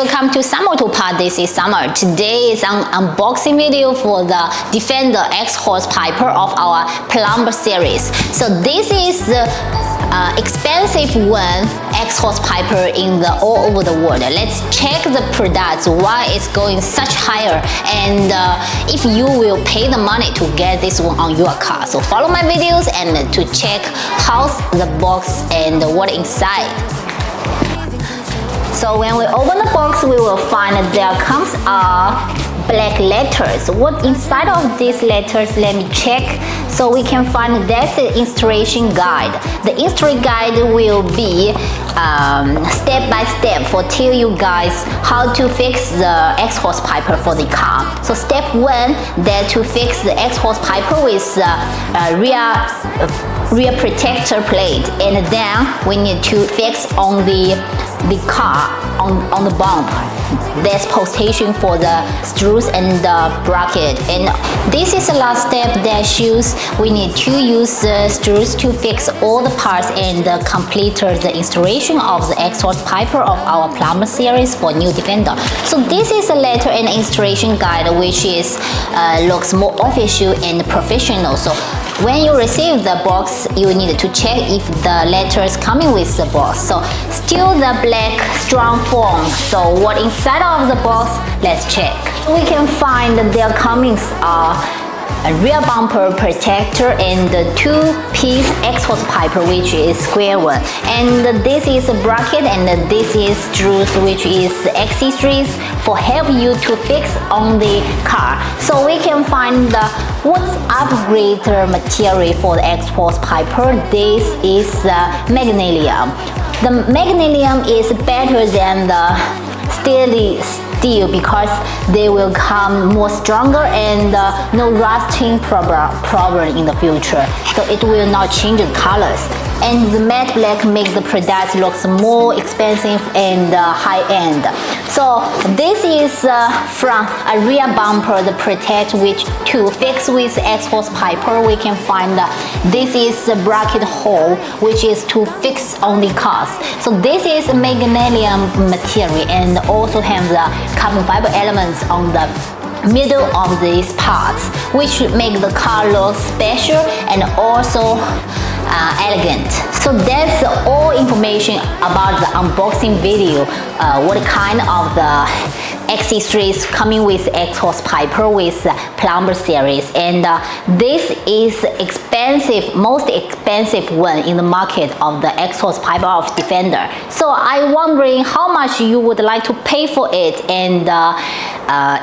welcome to Summer to Part. This is Summer. Today is an unboxing video for the Defender X horse piper of our Plumb series. So this is the expensive one X horse piper in the all over the world. Let's check the products, why it's going such higher, and if you will pay the money to get this one on your car. So follow my videos and to check how's the box and what inside. So when we open the box, we will find that there comes black letters. What inside of these letters? Let me check. So we can find that's the installation guide. The installation guide will be step by step for tell you guys how to fix the X horse piper for the car. So step one, that to fix the X horse piper with rear protector plate, and then we need to fix on the car on the bump. There's postation for the screws and the bracket, and this is the last step that shows we need to use the screws to fix all the parts and complete the installation of the X horse piper of our Plumb series for new Defender. So this is a letter and installation guide which is looks more official and professional. So when you receive the box, you need to check if the letters coming with the box. So still the black strong foam. So what inside of the box? Let's check. We can find their comings are a rear bumper protector and the two-piece X horse piper, which is square one, and this is a bracket, and this is screws, which is L663 for help you to fix on the car. So we can find the what's upgrade material for the X horse piper. This is magnesium. The magnesium is better than the stainless steel because they will come more stronger and no rusting problem in the future. So it will not change the colors. And the matte black makes the product looks more expensive and high-end. So this is from a rear bumper, the protect which to fix with X horse piper. We can find this is the bracket hole which is to fix on the cars. So this is magnesium material and also have the carbon fiber elements on the middle of these parts, which make the car look special and also elegant. So that's all information about the unboxing video. What kind of the L663 coming with X horse piper with Plumb series, and this is expensive, most expensive one in the market of the X horse piper of Defender. So I'm wondering how much you would like to pay for it, and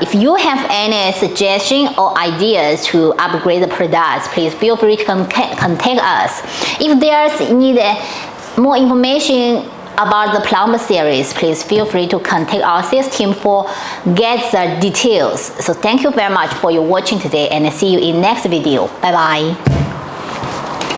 if you have any suggestion or ideas to upgrade the products, please feel free to contact us. If there's need more information about the Plumb series, please feel free to contact our sales team for get the details. So thank you very much for your watching today, and see you in next video. Bye bye.